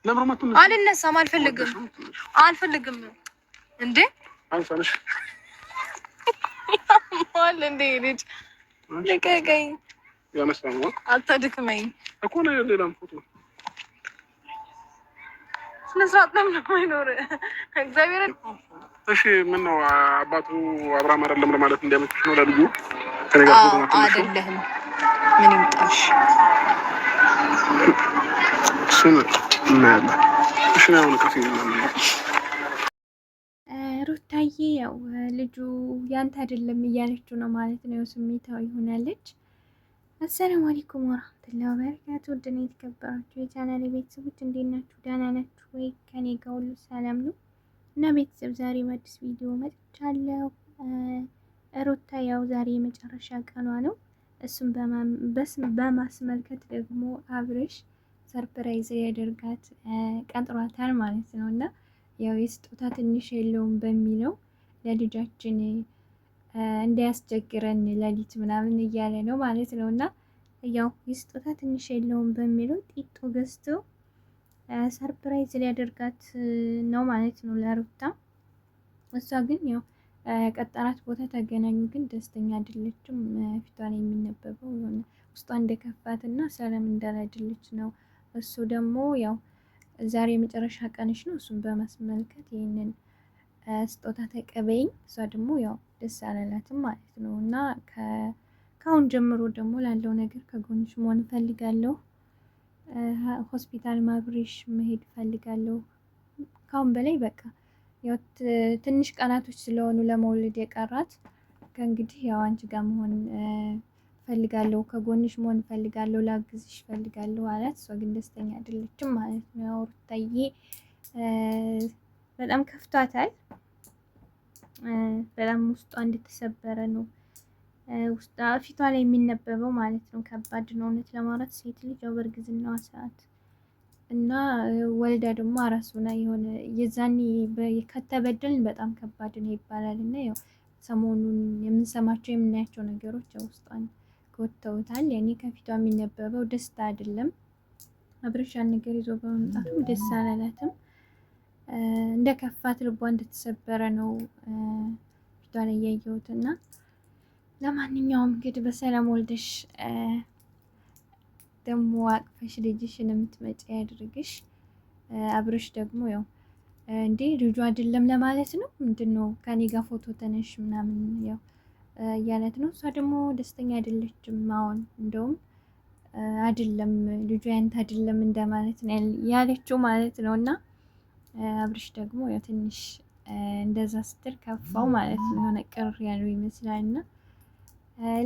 ለምሮማቱን አልነሳም። አልፈልግም እንዴ አንሳለሽ ማል እንዴ ልጅ ልቀቀኝ። ያነሳው አታድክመኝ እኮ ነው። ሌላም ፎቶ ስነስርዓት ነው የማይኖር እግዚአብሔር። እሺ ምን ነው አባቱ አብርሃም አይደለም ለማለት እንዲያመችሽ ነው ለልጁ ከነገር ፎቶ ነው አይደለም። ምን ይምጣሽ እሱን እናያለን። እሺ ነው ከፊ ሩታዬ ያው ልጁ ያንተ አይደለም እያለችው ነው ማለት ነው። ስሜታዊ ሆናለች። አሰላሙ አለይኩም ወራህመቱላሂ ወበረካቱ። ውድና የተከበራችሁ የቻናሌ ቤተሰቦች እንዴት ናችሁ? ደህና ናችሁ ወይ? ከኔ ጋር ሁሉ ሰላም ነው እና ቤተሰብ ዛሬ በአዲስ ቪዲዮ መጥቻለሁ። ሩታ ያው ዛሬ የመጨረሻ ቀኗ ነው። እሱም በማስመልከት ደግሞ አብርሽ ሰርፕራይዝ ያደርጋት ቀጥሯታል ማለት ነው እና ያው የስጦታ ትንሽ የለውም በሚለው ለልጃችን እንዳያስቸግረን ሌሊት ምናምን እያለ ነው ማለት ነው እና ያው የስጦታ ትንሽ የለውም በሚለው ጢጦ ገዝቶ ሰርፕራይዝ ሊያደርጋት ነው ማለት ነው ለሩታ። እሷ ግን ያው ቀጠራት ቦታ ተገናኙ፣ ግን ደስተኛ አይደለችም። ፊቷን የሚነበበው የሆነ ውስጧ እንደከፋት እና ሰላም እንዳላደለች ነው። እሱ ደግሞ ያው ዛሬ የመጨረሻ ቀንሽ ነው። እሱን በማስመልከት ይህንን ስጦታ ተቀበይኝ። እሷ ደግሞ ያው ደስ አላላትም ማለት ነው እና ከአሁን ጀምሮ ደግሞ ላለው ነገር ከጎንሽ መሆን እፈልጋለሁ። ሆስፒታል ማብሬሽ መሄድ እፈልጋለሁ። ካሁን በላይ በቃ ያው ትንሽ ቀናቶች ስለሆኑ ለመውለድ የቀራት ከእንግዲህ ያው አንቺ ጋር መሆን ፈልጋለሁ፣ ከጎንሽ መሆን ፈልጋለሁ፣ ላግዝሽ ፈልጋለሁ አላት። እሷ ግን ደስተኛ አይደለችም ማለት ነው። ያው ሩታዬ በጣም ከፍቷታል። በጣም ውስጧ እንደተሰበረ ነው ውስጧ ፊቷ ላይ የሚነበበው ማለት ነው። ከባድ ነው እውነት ለማውራት ሴት ልጅ ያው በእርግዝናዋ ሰዓት እና ወልዳ ደግሞ አራሱና የሆነ የዛኔ ከተበደልን በጣም ከባድ ነው ይባላል እና ያው ሰሞኑን የምንሰማቸው የምናያቸው ነገሮች ውስጧን ጎተውታል። ያኔ ከፊቷ የሚነበበው ደስታ አይደለም። አብረሻን ነገር ይዞ በመምጣቱ ደስ አላላትም። እንደ ከፋት ልቧ እንደተሰበረ ነው ፊቷ ላይ ያየሁት እና ለማንኛውም እንግዲህ በሰላም ወልደሽ ደግሞ አቅፈሽ ልጅሽን የምትመጪ ያድርግሽ። አብረሽ ደግሞ ያው እንዴ ልጁ አይደለም ለማለት ነው ምንድነው ከኔ ጋር ፎቶ ተነሽ ምናምን ያው እያለት ነው። እሷ ደግሞ ደስተኛ አይደለችም። አሁን እንደውም አይደለም ልጁ ያንተ አይደለም እንደማለት ነው ያለችው ማለት ነው እና አብርሽ ደግሞ ያው ትንሽ እንደዛ ስትል ከፋው ማለት ነው። የሆነ ቅር ያለው ይመስላል እና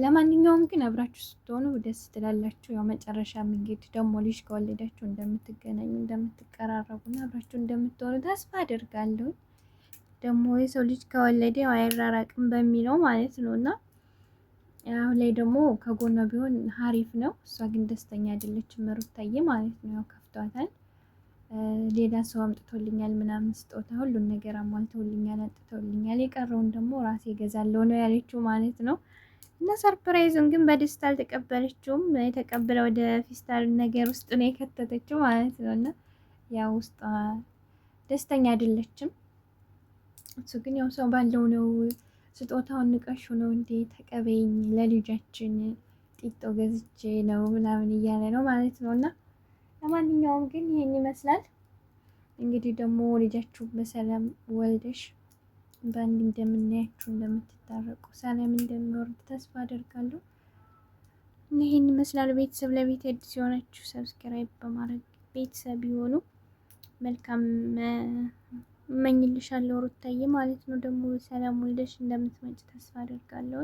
ለማንኛውም ግን አብራችሁ ስትሆኑ ደስ ትላላችሁ። ያው መጨረሻ እንግዲህ ደግሞ ልጅ ከወለዳችሁ እንደምትገናኙ እንደምትቀራረቡና አብራችሁ እንደምትሆኑ ተስፋ አደርጋለሁ። ደግሞ የሰው ልጅ ከወለደ ያው አይራራቅም በሚለው ማለት ነው እና አሁን ላይ ደግሞ ከጎኗ ቢሆን ሀሪፍ ነው። እሷ ግን ደስተኛ አይደለችም ሩታዬ ማለት ነው። ያው ከፍቷታል። ሌላ ሰው አምጥቶልኛል ምናምን ስጦታ ሁሉን ነገር አሟልተውልኛል፣ አምጥተውልኛል፣ የቀረውን ደግሞ ራሴ እገዛለሁ ነው ያለችው ማለት ነው እና ሰርፕራይዙን ግን በደስታ አልተቀበለችውም። የተቀበለ ወደ ፌስታል ነገር ውስጥ ነው የከተተችው ማለት ነው እና ያው ውስጧ ደስተኛ አይደለችም። እሱ ግን ያው ሰው ባለው ነው ስጦታውን ንቀሹ ነው እንዴ ተቀበይኝ፣ ለልጃችን ጢጦ ገዝቼ ነው ምናምን እያለ ነው ማለት ነው እና ለማንኛውም ግን ይሄን ይመስላል። እንግዲህ ደግሞ ልጃችሁ በሰላም ወልደሽ በአንድ እንደምናያችሁ እንደምትታረቁ ሰላም እንደሚወርድ ተስፋ አደርጋለሁ። ይሄን ይመስላል ቤተሰብ። ለቤት አዲስ የሆናችሁ ሰብስክራይብ በማድረግ ቤተሰብ ይሆኑ። መልካም እመኝልሻለሁ ሩታዬ ማለት ነው። ደግሞ ሰላም ወልደሽ እንደምትመጪ ተስፋ አደርጋለሁ።